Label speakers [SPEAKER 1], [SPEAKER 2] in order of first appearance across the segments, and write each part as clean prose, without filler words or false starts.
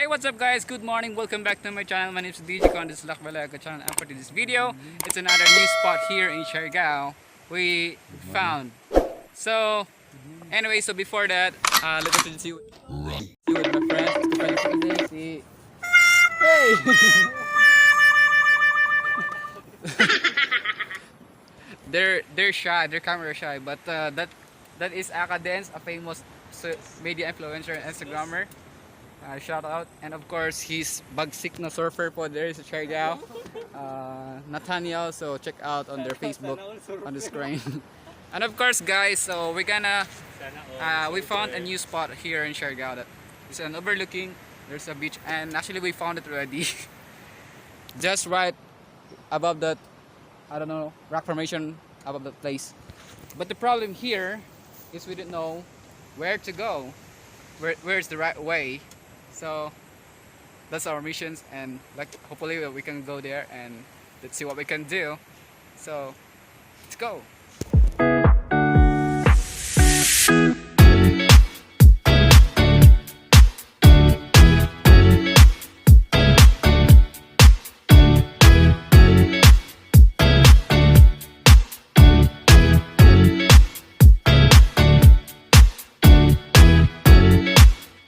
[SPEAKER 1] Hey, what's up guys? Good morning. Welcome back to my channel. My name is DJ Con. This is Lakbaylaag Kho channel, and for this video, it's another new spot here in Siargao we found. So, anyway, so before that, let us see with my friends. Hey! they're shy. They're camera shy, but that is Akadenz, a famous media influencer and Instagrammer. Shout out, and of course he's bagsik na surfer po there is Siargao, Nathaniel, so check out on their Facebook on the screen. And of course guys, so we found a new spot here in Siargao that is an overlooking. There's a beach, and actually we found it already just right above that, I don't know, rock formation above that place. But the problem here is we didn't know where to go, where's the right way. So that's our missions, and like hopefully we can go there and let's see what we can do. So let's go.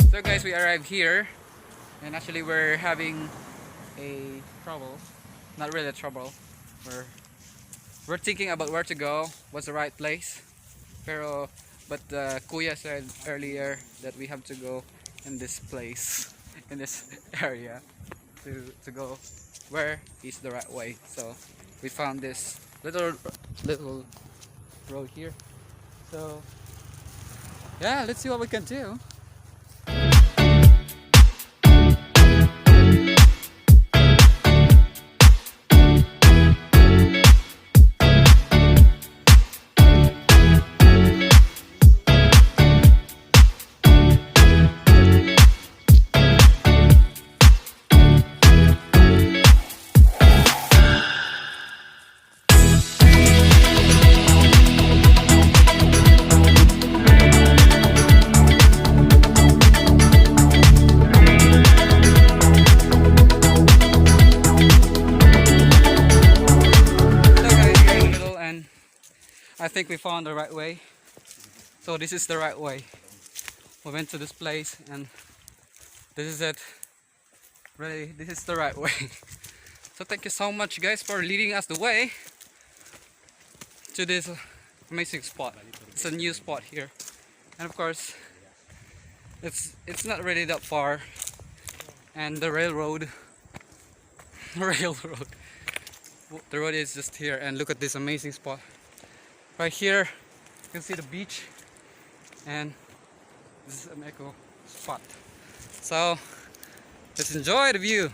[SPEAKER 1] So guys, we arrived here, and actually we're having a trouble. Not really a trouble. We're thinking about where to go, what's the right place. But Kuya said earlier that we have to go in this place, in this area, to go where is the right way. So we found this little road here. So yeah, let's see what we can do. I think we found the right way. So this is the right way. We went to this place and this is it. Really, this is the right way. So thank you so much guys for leading us the way to this amazing spot. It's a new spot here. And of course, it's not really that far. And the railroad, the road is just here, and look at this amazing spot. Right here, you can see the beach, and this is an eco spot. So let's enjoy the view.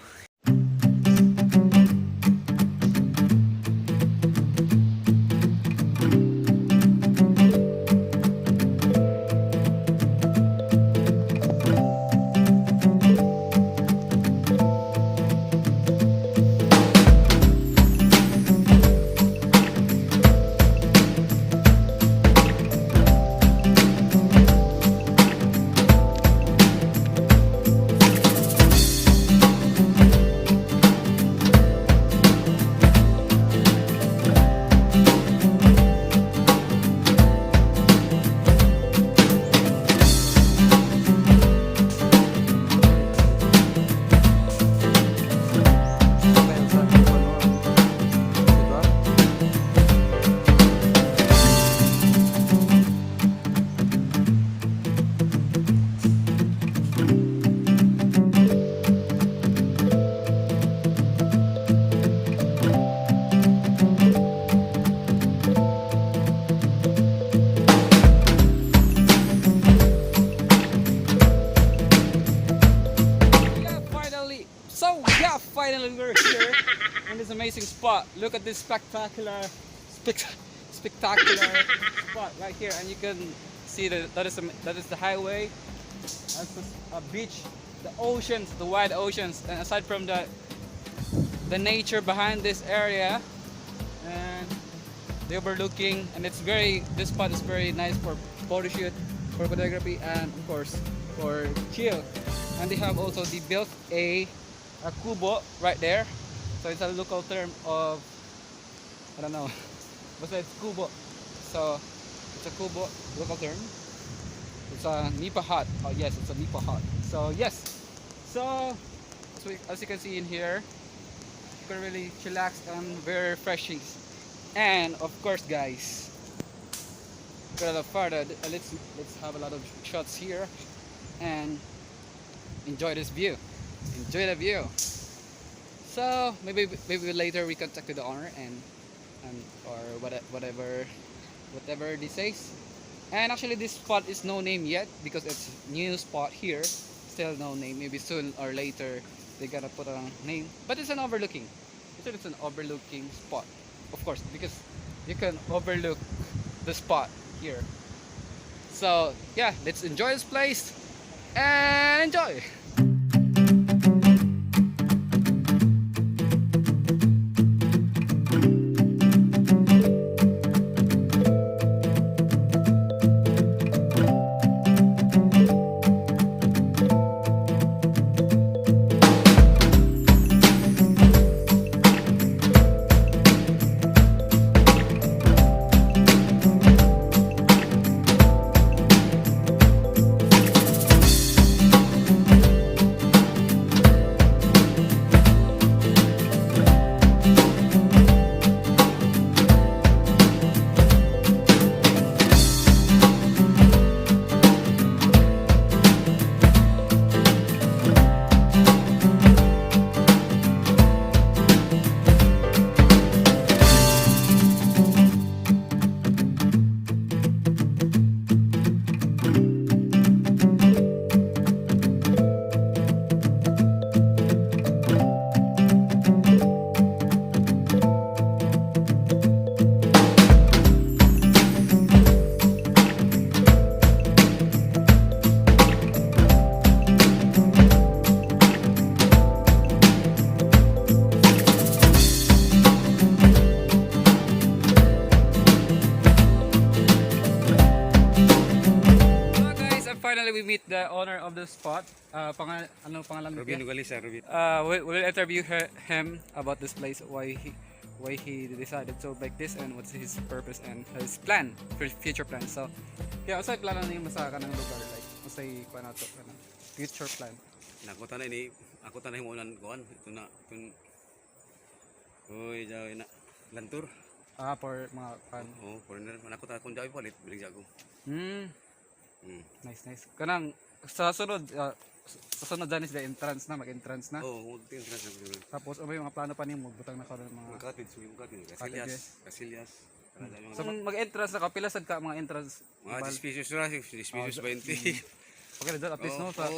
[SPEAKER 1] Finally we're here in this amazing spot. Look at this spectacular spot right here, and you can see that is the highway. That's a beach, the oceans, the wide oceans, and aside from the nature behind this area and the overlooking, and this spot is very nice for photo shoot, for photography, and of course for chill. And they have also they built a kubo right there. So it's a local term of, I don't know, basta it's kubo. So it's a kubo, local term. It's a nipa hut. Oh yes, it's a nipa hut. So yes. So as you can see in here, you can really chillax and very refreshing. And of course, guys, without further, let's have a lot of shots here and enjoy this view. Enjoy the view. So maybe later we contact the owner and or whatever this says. And actually this spot is no name yet because it's new spot here. Still no name. Maybe soon or later they gotta put a name. But it's an overlooking. It's an overlooking spot. Of course, because you can overlook the spot here. So yeah, let's enjoy this place and enjoy. Finally, we meet the owner of the spot. Ano pangalan mo?
[SPEAKER 2] Rubin Ugalisa, Rubin.
[SPEAKER 1] We'll interview him about this place, why he decided to make this, and what's his purpose and his plan for future plans. So, kaya usay plano niyo sa kanang lugar, like usay kuan ato kanang future plan.
[SPEAKER 2] Ako tanay ni unan kuan ito na oy jaw na lantur.
[SPEAKER 1] For mga pan.
[SPEAKER 2] Oh, foreigner man ako ta kun jaw palit bilig jago.
[SPEAKER 1] Nice. Kanang sa sunod dyan is the entrance na, mag-entrance na.
[SPEAKER 2] Oo, entrance na.
[SPEAKER 1] Tapos may mga plano pa niyo magbutang na karon mga
[SPEAKER 2] Casillas.
[SPEAKER 1] So mag-entrance na ka, pila sad ka mga entrance?
[SPEAKER 2] Mga dispicious na, dispicious 20.
[SPEAKER 1] Okay, at least no sa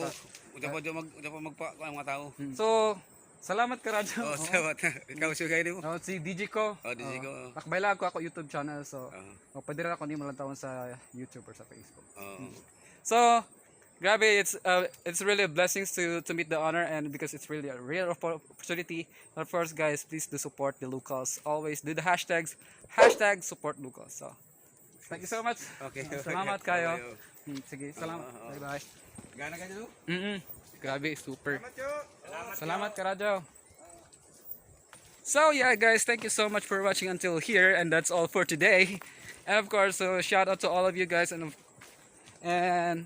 [SPEAKER 2] uda pa magpa mga tao.
[SPEAKER 1] So salamat ka Radyo.
[SPEAKER 2] Salamat. Ikaw sugay nimo.
[SPEAKER 1] Si DJ ko.
[SPEAKER 2] DJ ko.
[SPEAKER 1] Lakbaylaag Kho ako YouTube channel, so pwede rin ako ni malantawon sa YouTube or sa Facebook. So grabe, it's really a blessing to meet the owner, and because it's really a rare opportunity. And of course, guys, please do support the locals. Always do the hashtags #support locals. So thank you so much.
[SPEAKER 2] Okay.
[SPEAKER 1] Salamat kayo. Sige, salamat. Bye.
[SPEAKER 2] Gana ka dito?
[SPEAKER 1] Grabe, super. Salamat ka Radyo. So yeah guys, thank you so much for watching until here, and that's all for today. And of course, so shout out to all of you guys, and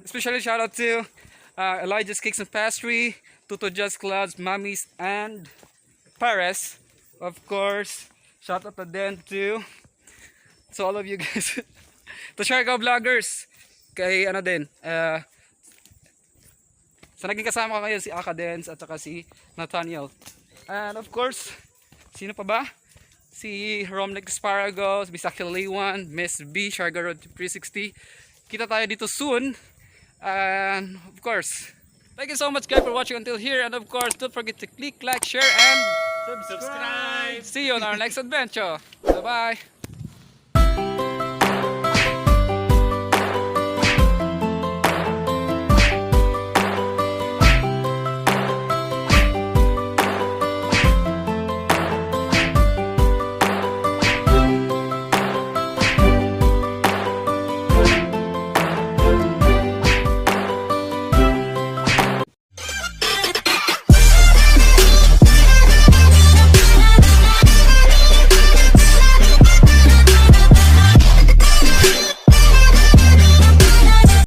[SPEAKER 1] especially shout out to Elijah's Cakes and Pastries, Tuto Just Clouds, Mummies, and Paris. Of course, shout out to them too. So all of you guys, to Siargao vloggers, kay ano din, sa naging kasama ko ngayon si Akadenz at saka si Nathaniel. And of course, sino pa ba? Si Romnick Sparagos, Bisaki Liwan, Miss B, Siargao Road 360. Kita tayo dito soon. And of course, thank you so much guys for watching until here. And of course, don't forget to click, like, share, and
[SPEAKER 2] Subscribe.
[SPEAKER 1] See you on our next adventure. Bye-bye.